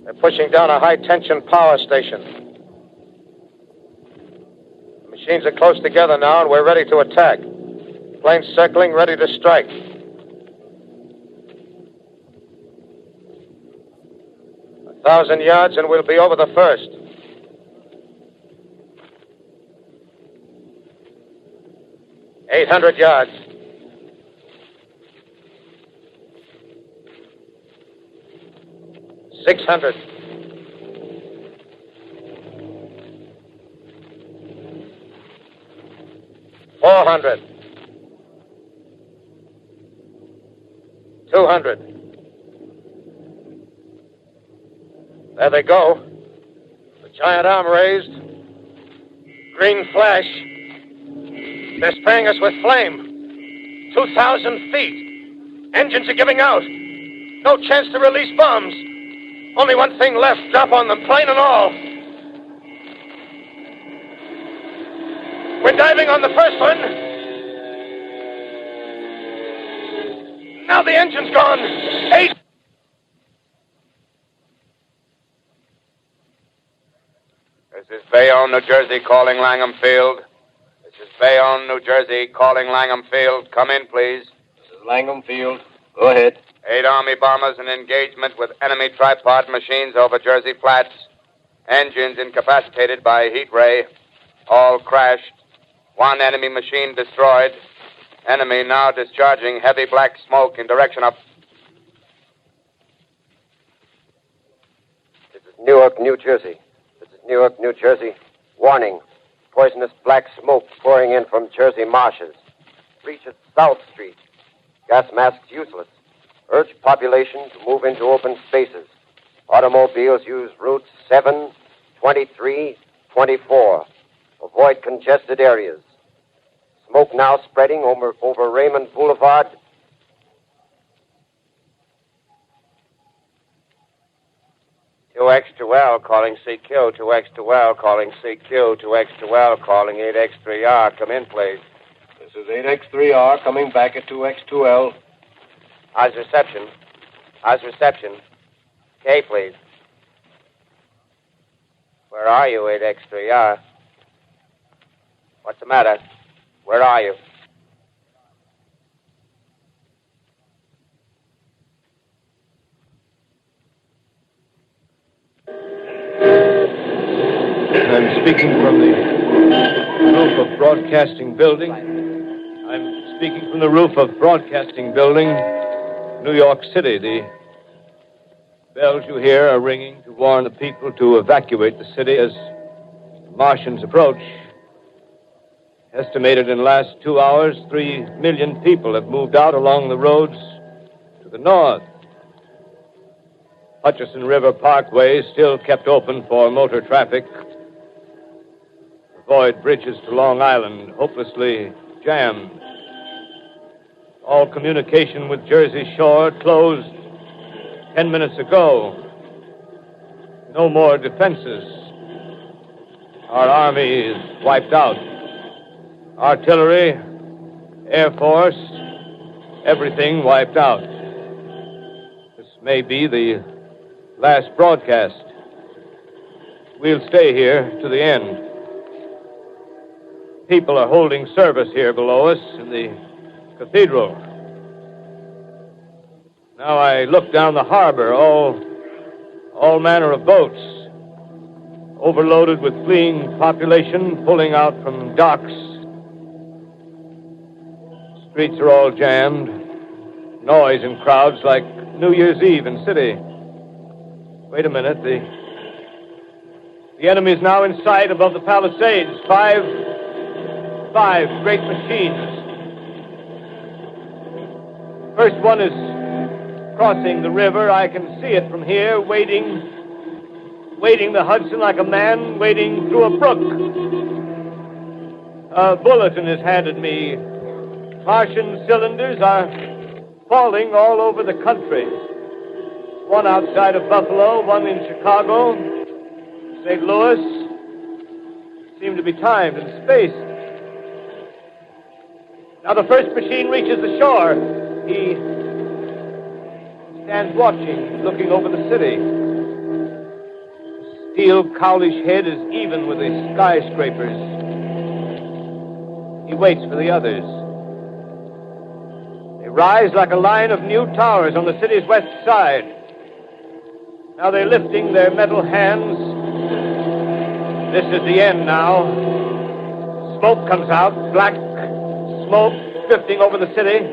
Speaker 11: They're pushing down a high-tension power station. The machines are close together now, and we're ready to attack. Planes circling, ready to strike. A 1,000 yards, and we'll be over the first. $800 yards. $600. $400. $200. There they go. The giant arm raised. Green flash. They're spraying us with flame. 2,000 feet. Engines are giving out. No chance to release bombs. Only one thing left. Drop on them, plane and all. We're diving on the first one. Now the engine's gone. 8.
Speaker 8: This is Bayonne, New Jersey, calling Langham Field. This is Bayonne, New Jersey, calling Langham Field. Come in, please.
Speaker 10: This is Langham Field. Go ahead.
Speaker 8: 8 Army bombers in engagement with enemy tripod machines over Jersey Flats. Engines incapacitated by heat ray. All crashed. 1 enemy machine destroyed. Enemy now discharging heavy black smoke in direction of...
Speaker 9: This is Newark, New Jersey. This is Newark, New Jersey. Warning. Poisonous black smoke pouring in from Jersey marshes. Reaches South Street. Gas masks useless. Urge population to move into open spaces. Automobiles use routes 7, 23, 24. Avoid congested areas. Smoke now spreading over Raymond Boulevard. Two calling CQ, 2X2L calling CQ, 2X2L calling 8X3R. Come in, please.
Speaker 10: This is 8X3R coming back at 2X2L.
Speaker 9: How's reception? K, please. Where are you, 8X3R? What's the matter? Where are you?
Speaker 6: I'm speaking from the roof of Broadcasting Building. New York City. The bells you hear are ringing to warn the people to evacuate the city as the Martians approach. Estimated in the last 2 hours, 3 million people have moved out along the roads to the north. Hutchison River Parkway is still kept open for motor traffic. Avoid bridges to Long Island, hopelessly jammed. All communication with Jersey Shore closed 10 minutes ago. No more defenses. Our army is wiped out. Artillery, Air Force, everything wiped out. This may be the last broadcast. We'll stay here to the end. People are holding service here below us in the cathedral. Now I look down the harbor, all manner of boats, overloaded with fleeing population pulling out from docks. Streets are all jammed. Noise in crowds like New Year's Eve in city. Wait a minute, the enemy is now in sight above the Palisades. Five great machines. First one is crossing the river. I can see it from here, wading the Hudson like a man wading through a brook. A bulletin is handed me. Martian cylinders are falling all over the country. One outside of Buffalo, one in Chicago, St. Louis. Seem to be timed and spaced. Now the first machine reaches the shore. He stands watching, looking over the city. The steel cowlish head is even with the skyscrapers. He waits for the others. They rise like a line of new towers on the city's west side. Now they're lifting their metal hands. This is the end now. Smoke comes out, black smoke drifting over the city.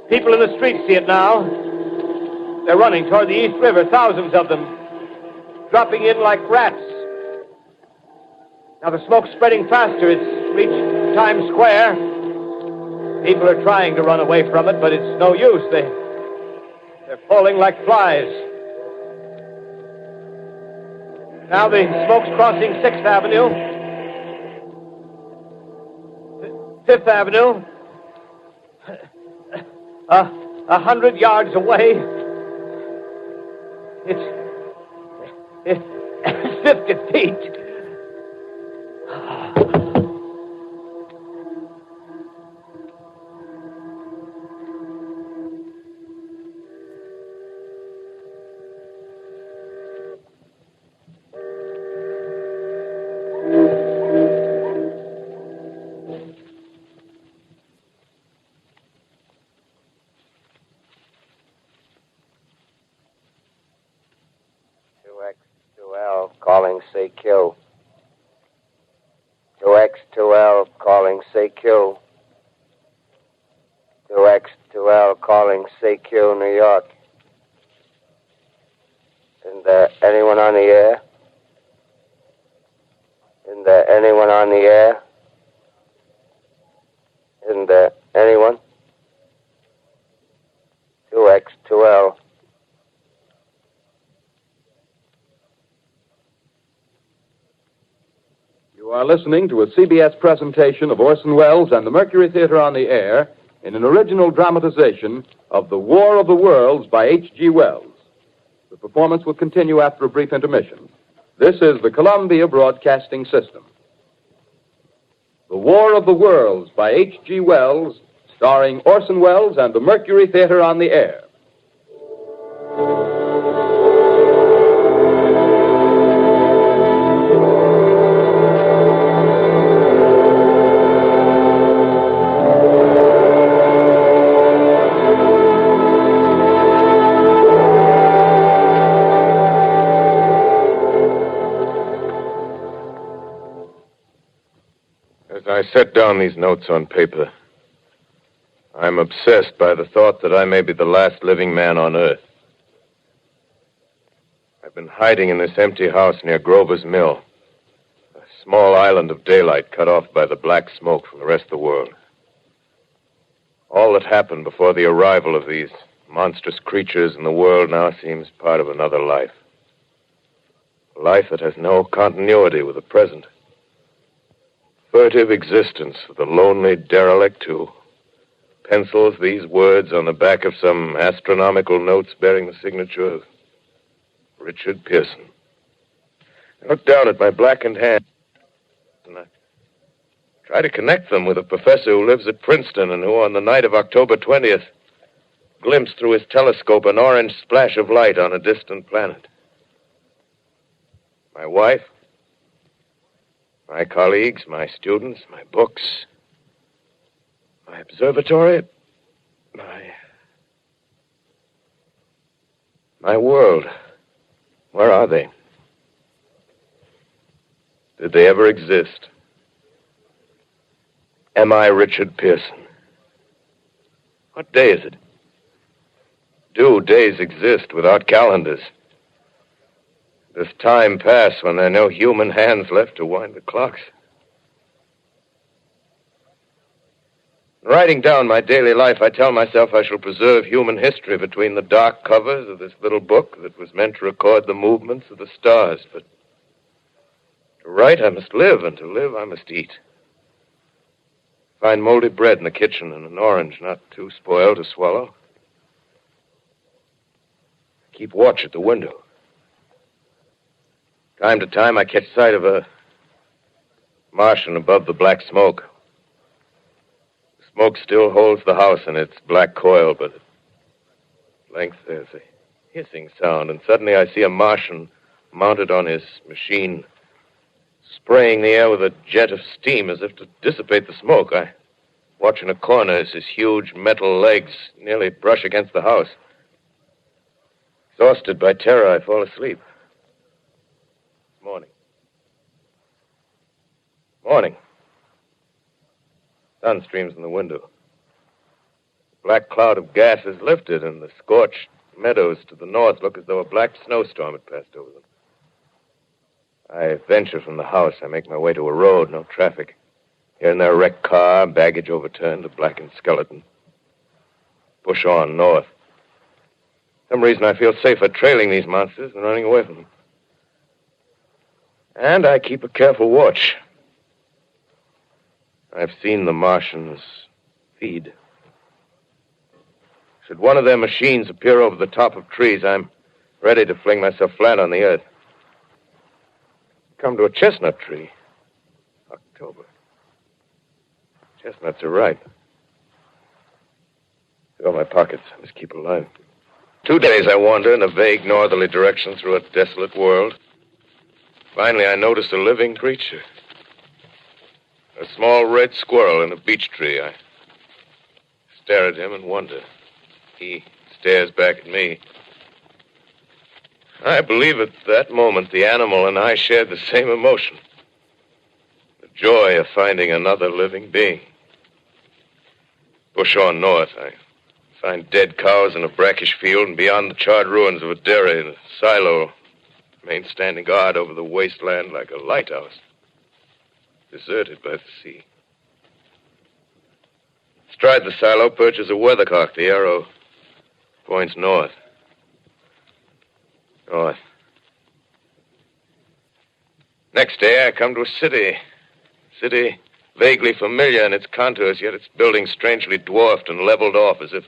Speaker 6: People in the streets see it now. They're running toward the East River, thousands of them, dropping in like rats. Now the smoke's spreading faster. It's reached Times Square. People are trying to run away from it, but it's no use. They're falling like flies. Now the smoke's crossing 6th Avenue, 5th Avenue. 100 yards away. It's 50 feet.
Speaker 9: Calling CQ. 2X2L calling CQ. 2X2L calling CQ, New York. Isn't there anyone on the air? Isn't there anyone on the air? Isn't there anyone? 2X2L.
Speaker 10: You
Speaker 2: You are listening to a CBS presentation of Orson Welles and the Mercury Theater on the Air in an original dramatization of The War of the Worlds by H.G. Wells. The performance will continue after a brief intermission. This is the Columbia Broadcasting System. The War of the Worlds by H.G. Wells, starring Orson Welles and the Mercury Theater on the Air.
Speaker 3: As I set down these notes on paper, I'm obsessed by the thought that I may be the last living man on Earth. I've been hiding in this empty house near Grover's Mill, a small island of daylight cut off by the black smoke from the rest of the world. All that happened before the arrival of these monstrous creatures in the world now seems part of another life. A life that has no continuity with the present. Furtive existence of the lonely derelict who pencils these words on the back of some astronomical notes bearing the signature of Richard Pearson. I look down at my blackened hands and I try to connect them with a professor who lives at Princeton and who, on the night of October 20th, glimpsed through his telescope an orange splash of light on a distant planet. My wife, my colleagues, my students, my books, my observatory, my world. Where are they? Did they ever exist? Am I Richard Pearson? What day is it? Do days exist without calendars? Does time pass when there are no human hands left to wind the clocks? Writing down my daily life, I tell myself I shall preserve human history between the dark covers of this little book that was meant to record the movements of the stars. But to write, I must live, and to live, I must eat. Find moldy bread in the kitchen and an orange not too spoiled to swallow. Keep watch at the window. Time to time, I catch sight of a Martian above the black smoke. The smoke still holds the house in its black coil, but at length there's a hissing sound, and suddenly I see a Martian mounted on his machine, spraying the air with a jet of steam as if to dissipate the smoke. I watch in a corner as his huge metal legs nearly brush against the house. Exhausted by terror, I fall asleep. Morning. Sun streams in the window. The black cloud of gas is lifted, and the scorched meadows to the north look as though a black snowstorm had passed over them. I venture from the house. I make my way to a road, no traffic. Here and there, a wrecked car, baggage overturned, a blackened skeleton. Push on north. For some reason, I feel safer trailing these monsters than running away from them. And I keep a careful watch. I've seen the Martians feed. Should one of their machines appear over the top of trees, I'm ready to fling myself flat on the earth. Come to a chestnut tree. October. Chestnuts are ripe. Fill my pockets. I must keep alive. 2 days I wander in a vague northerly direction through a desolate world. Finally, I notice a living creature. A small red squirrel in a beech tree. I stare at him and wonder. He stares back at me. I believe at that moment the animal and I shared the same emotion. The joy of finding another living being. Push on north. I find dead cows in a brackish field, and beyond the charred ruins of a dairy and a silo remain standing guard over the wasteland like a lighthouse. Deserted by the sea. Astride the silo perches a weathercock. The arrow points north. North. Next day, I come to a city. city, vaguely familiar in its contours, yet its buildings strangely dwarfed and leveled off as if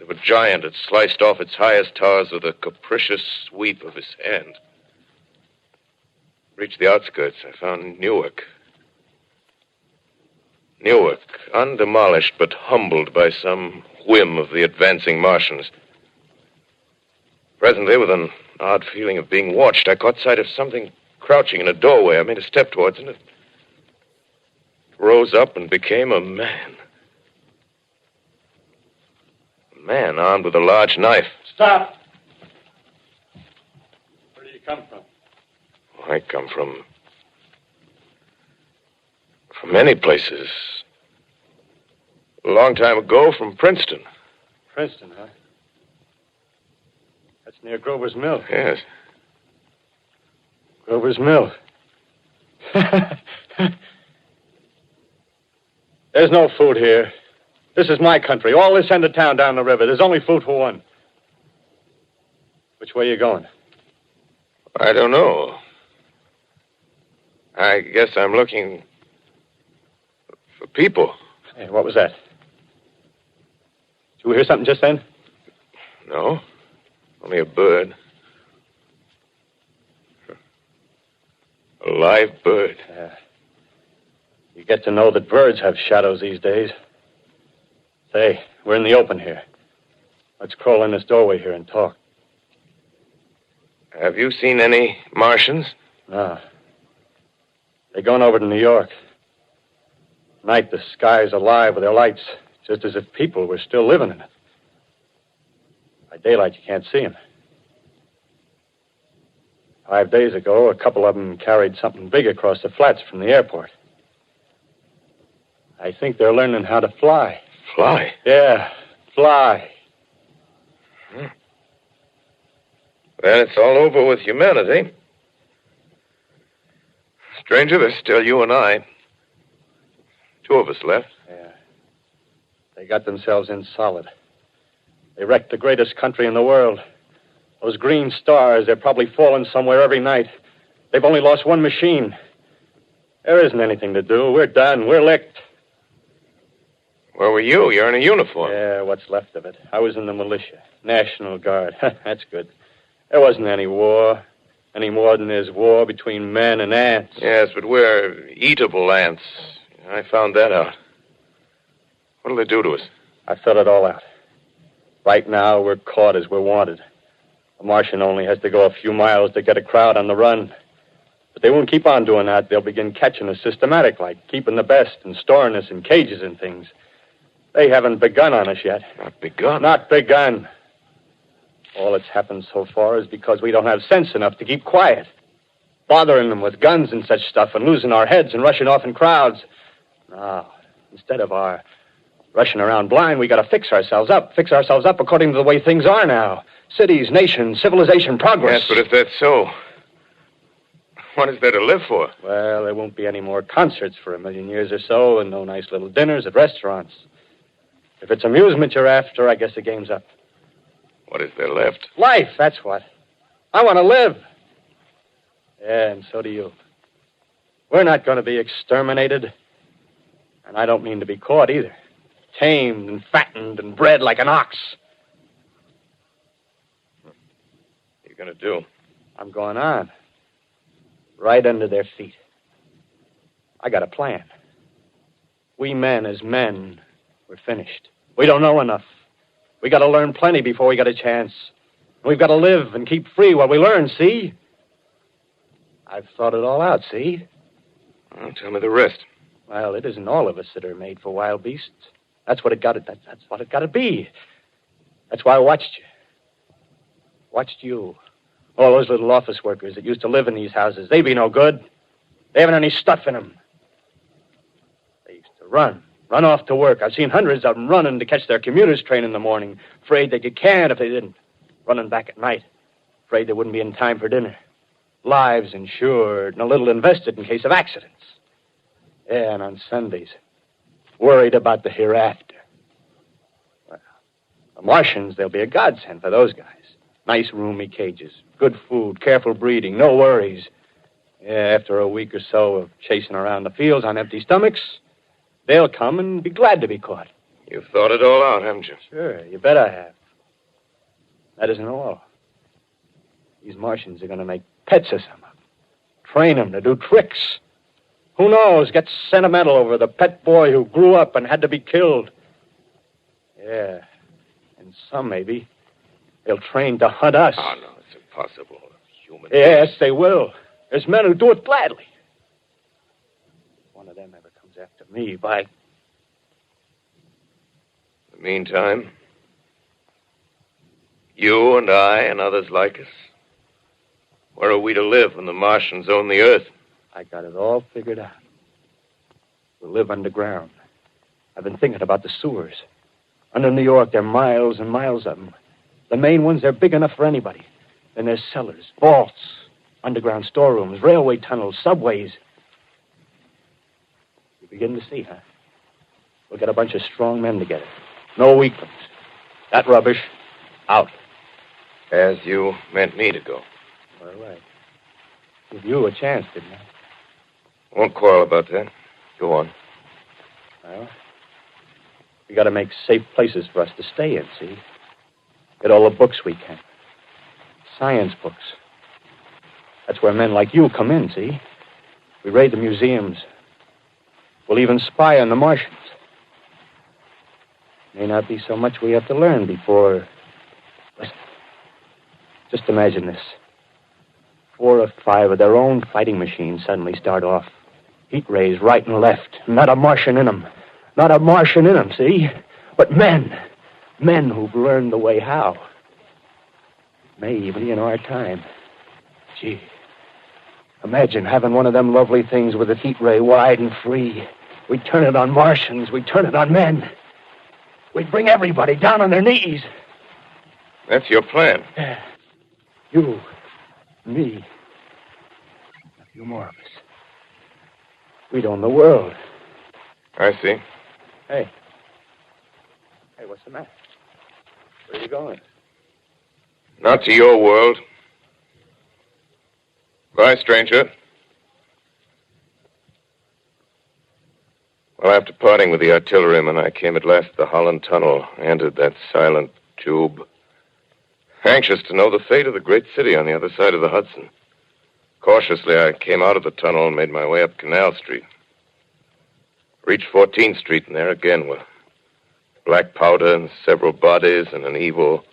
Speaker 3: a giant had sliced off its highest towers with a capricious sweep of his hand. Reached the outskirts, I found Newark. Newark, undemolished but humbled by some whim of the advancing Martians. Presently, with an odd feeling of being watched, I caught sight of something crouching in a doorway. I made a step towards it, and it rose up and became a man. A man armed with a large knife.
Speaker 4: Stop! Where do you come from?
Speaker 3: I come from many places. A long time ago, from Princeton.
Speaker 4: Princeton, huh? That's near Grover's Mill.
Speaker 3: Yes.
Speaker 4: Grover's Mill. There's no food here. This is my country. All this end of town down the river. There's only food for one. Which way are you going?
Speaker 3: I don't know. I guess I'm looking for people.
Speaker 4: Hey, what was that? Did you hear something just then?
Speaker 3: No. Only a bird. A live bird.
Speaker 4: Yeah. You get to know that birds have shadows these days. Say, we're in the open here. Let's crawl in this doorway here and talk.
Speaker 3: Have you seen any Martians?
Speaker 4: No. They're going over to New York. Night, the sky's alive with their lights, just as if people were still living in it. By daylight, you can't see them. 5 days ago, a couple of them carried something big across the flats from the airport. I think they're learning how to fly.
Speaker 3: Fly?
Speaker 4: Yeah, fly.
Speaker 3: Then it's all over with humanity. Stranger, there's still you and I. 2 of us left.
Speaker 4: Yeah. They got themselves in solid. They wrecked the greatest country in the world. Those green stars, they're probably falling somewhere every night. They've only lost one machine. There isn't anything to do. We're done. We're licked.
Speaker 3: Where were you? You're in a uniform.
Speaker 4: Yeah, what's left of it. I was in the militia. National Guard. That's good. There wasn't any war. Any more than there's war between men and ants.
Speaker 3: Yes, but we're eatable ants. I found that out. What'll they do to us?
Speaker 4: I thought it all out. Right now, we're caught as we're wanted. A Martian only has to go a few miles to get a crowd on the run. But they won't keep on doing that. They'll begin catching us systematic, like keeping the best and storing us in cages and things. They haven't begun on us yet.
Speaker 3: Not begun?
Speaker 4: Not begun. All that's happened so far is because we don't have sense enough to keep quiet. Bothering them with guns and such stuff and losing our heads and rushing off in crowds. No, instead of our rushing around blind, we got to fix ourselves up. Fix ourselves up according to the way things are now. Cities, nations, civilization, progress.
Speaker 3: Yes, but if that's so, what is there to live for?
Speaker 4: Well, there won't be any more concerts for 1,000,000 years or so and no nice little dinners at restaurants. If it's amusement you're after, I guess the game's up.
Speaker 3: What is there left?
Speaker 4: Life, that's what. I want to live. Yeah, and so do you. We're not going to be exterminated. And I don't mean to be caught either. Tamed and fattened and bred like an ox.
Speaker 3: What are you going to do?
Speaker 4: I'm going on. Right under their feet. I got a plan. We men as men, we're finished. We don't know enough. We got to learn plenty before we got a chance. We've got to live and keep free while we learn, see? I've thought it all out, see?
Speaker 3: Well, tell me the rest.
Speaker 4: Well, it isn't all of us that are made for wild beasts. That's what it got to. That's what it got to be. That's why I watched you. Watched you. All those little office workers that used to live in these houses. They be no good. They haven't any stuff in them. They used to run off to work. I've seen hundreds of them running to catch their commuter's train in the morning, afraid they'd get canned if they didn't. Running back at night, afraid they wouldn't be in time for dinner. Lives insured and a little invested in case of accidents. Yeah, and on Sundays, worried about the hereafter. Well, the Martians, they'll be a godsend for those guys. Nice, roomy cages, good food, careful breeding, no worries.
Speaker 10: Yeah, after a week or so of chasing around the fields on empty stomachs, they'll come and be glad to be caught.
Speaker 3: You've thought it all out, haven't you?
Speaker 10: Sure, you bet I have. That isn't all. These Martians are going to make pets of some of them. Train them to do tricks. Who knows, get sentimental over the pet boy who grew up and had to be killed. Yeah, and some maybe they'll train to hunt us.
Speaker 3: Oh, no, it's impossible. Human
Speaker 10: Yes, they will. There's men who do it gladly. If one of them ever comes after me, by...
Speaker 3: In the meantime, you and I and others like us, where are we to live when the Martians own the Earth?
Speaker 10: I got it all figured out. We'll live underground. I've been thinking about the sewers. Under New York, there are miles and miles of them. The main ones, they're big enough for anybody. Then there's cellars, vaults, underground storerooms, railway tunnels, subways. You begin to see, huh? We'll get a bunch of strong men together. No weaklings. That rubbish, out.
Speaker 3: As you meant me to go.
Speaker 10: All right. Give you a chance, didn't I?
Speaker 3: Won't quarrel about that. Go on.
Speaker 10: Well, we got to make safe places for us to stay in, see? Get all the books we can. Science books. That's where men like you come in, see? We raid the museums. We'll even spy on the Martians. May not be so much we have to learn before... Listen. Just imagine this. 4 or 5 of their own fighting machines suddenly start off. Heat rays right and left. Not a Martian in them. Not a Martian in them, see? But men. Men who've learned the way how. May even be in our time. Gee. Imagine having one of them lovely things with its heat ray wide and free. We'd turn it on Martians. We'd turn it on men. We'd bring everybody down on their knees.
Speaker 3: That's your plan.
Speaker 10: You, me, a few more of us. We'd own the world.
Speaker 3: I see.
Speaker 10: Hey. Hey, what's the matter? Where are you going?
Speaker 3: Not to your world. Bye, stranger. Well, after parting with the artilleryman, I came at last to the Holland Tunnel, entered that silent tube. Anxious to know the fate of the great city on the other side of the Hudson. Cautiously, I came out of the tunnel and made my way up Canal Street. Reached 14th Street, and there again were black powder and several bodies and an evil,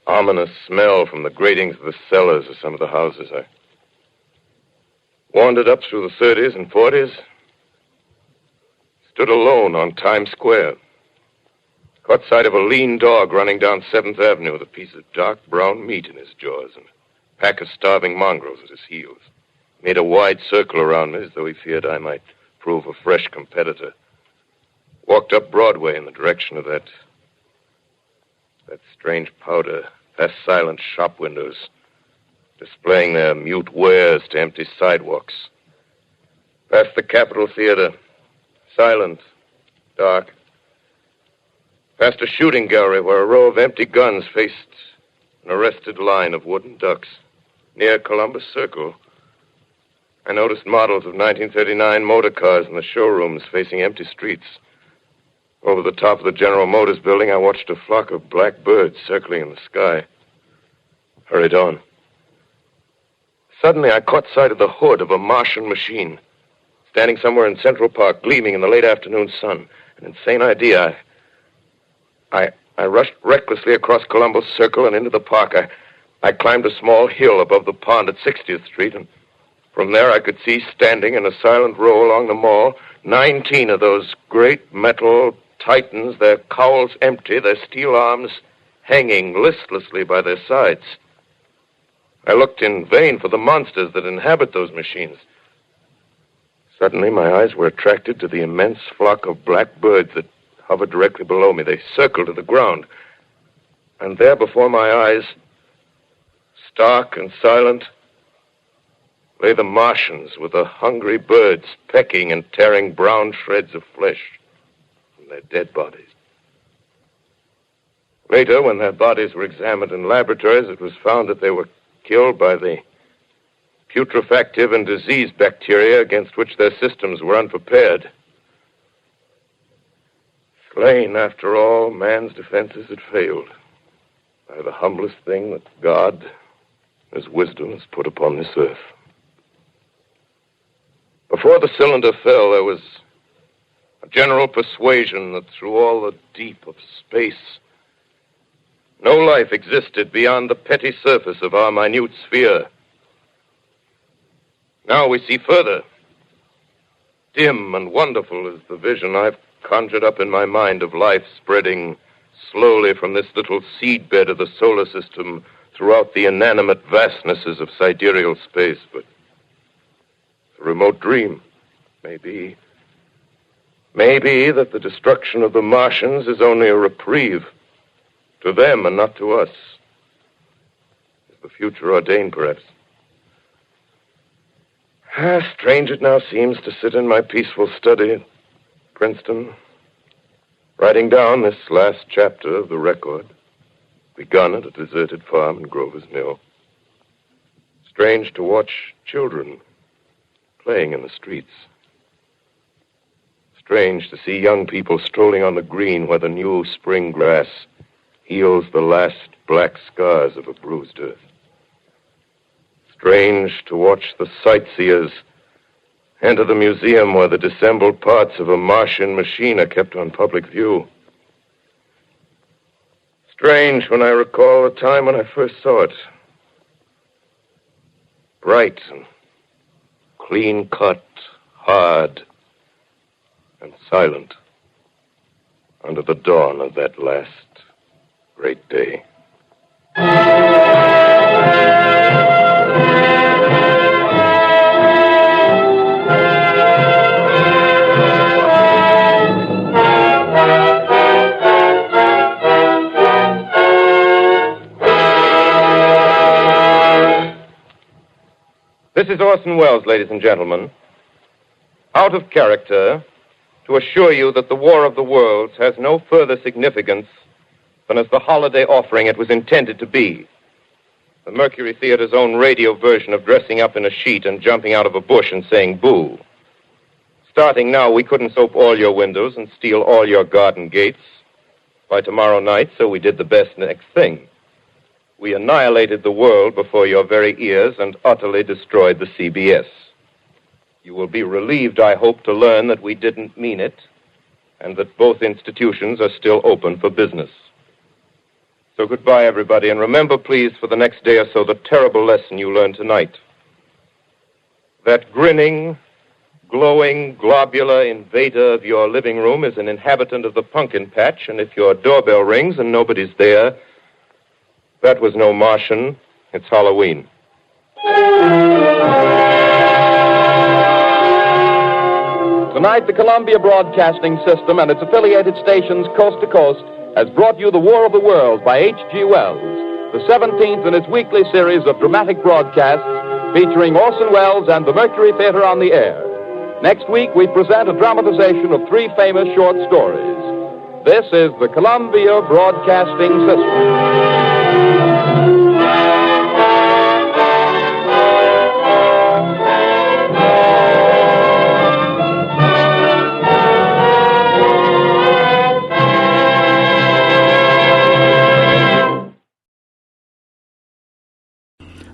Speaker 3: ominous smell from the gratings of the cellars of some of the houses. I wandered up through the 30s and 40s, stood alone on Times Square. Caught sight of a lean dog running down 7th Avenue with a piece of dark brown meat in his jaws and a pack of starving mongrels at his heels. Made a wide circle around me as though he feared I might prove a fresh competitor. Walked up Broadway in the direction of that strange powder, past silent shop windows, displaying their mute wares to empty sidewalks. Past the Capitol Theater, silent, dark. Past a shooting gallery where a row of empty guns faced an arrested line of wooden ducks. Near Columbus Circle, I noticed models of 1939 motor cars in the showrooms facing empty streets. Over the top of the General Motors building, I watched a flock of black birds circling in the sky. Hurried on. Suddenly, I caught sight of the hood of a Martian machine, standing somewhere in Central Park, gleaming in the late afternoon sun. An insane idea. I rushed recklessly across Columbus Circle and into the park. I climbed a small hill above the pond at 60th Street, and from there I could see standing in a silent row along the mall 19 of those great metal titans, their cowls empty, their steel arms hanging listlessly by their sides. I looked in vain for the monsters that inhabit those machines. Suddenly, my eyes were attracted to the immense flock of black birds that hovered directly below me. They circled to the ground. And there before my eyes, stark and silent, lay the Martians with the hungry birds pecking and tearing brown shreds of flesh from their dead bodies. Later, when their bodies were examined in laboratories, it was found that they were killed by the putrefactive and disease bacteria against which their systems were unprepared. Slain, after all, man's defenses had failed by the humblest thing that God, His wisdom, has put upon this earth. Before the cylinder fell, there was a general persuasion that through all the deep of space, no life existed beyond the petty surface of our minute sphere. Now we see further. Dim and wonderful is the vision I've conjured up in my mind of life spreading slowly from this little seedbed of the solar system throughout the inanimate vastnesses of sidereal space. But it's a remote dream. Maybe that the destruction of the Martians is only a reprieve to them and not to us. Is the future ordained, perhaps? Strange it now seems to sit in my peaceful study at Princeton, writing down this last chapter of the record, begun at a deserted farm in Grover's Mill. Strange to watch children playing in the streets. Strange to see young people strolling on the green where the new spring grass heals the last black scars of a bruised earth. Strange to watch the sightseers enter the museum where the dissembled parts of a Martian machine are kept on public view. Strange when I recall the time when I first saw it. Bright and clean-cut, hard and silent under the dawn of that last great day. This is Orson Welles, ladies and gentlemen, out of character to assure you that the War of the Worlds has no further significance than as the holiday offering it was intended to be. The Mercury Theater's own radio version of dressing up in a sheet and jumping out of a bush and saying boo. Starting now, we couldn't soap all your windows and steal all your garden gates. By tomorrow night, so we did the best next thing. We annihilated the world before your very ears and utterly destroyed the CBS. You will be relieved, I hope, to learn that we didn't mean it and that both institutions are still open for business. So goodbye, everybody, and remember, please, for the next day or so, the terrible lesson you learned tonight. That grinning, glowing, globular invader of your living room is an inhabitant of the pumpkin patch, and if your doorbell rings and nobody's there, that was no Martian. It's Halloween.
Speaker 2: Tonight, the Columbia Broadcasting System and its affiliated stations coast to coast has brought you The War of the Worlds by H.G. Wells, the 17th in its weekly series of dramatic broadcasts featuring Orson Welles and the Mercury Theater on the air. Next week, we present a dramatization of 3 famous short stories. This is the Columbia Broadcasting System.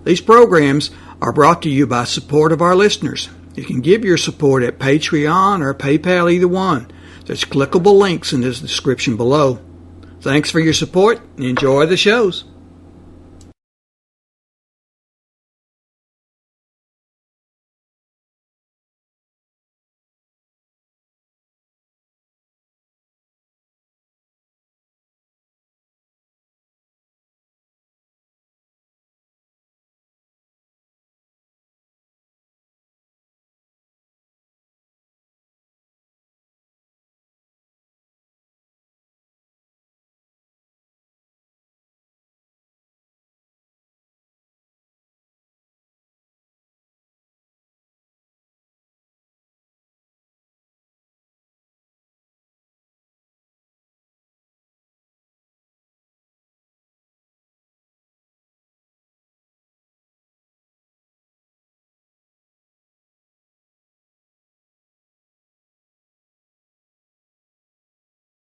Speaker 1: These programs are brought to you by support of our listeners. You can give your support at Patreon or PayPal, either one. There's clickable links in the description below. Thanks for your support and enjoy the shows.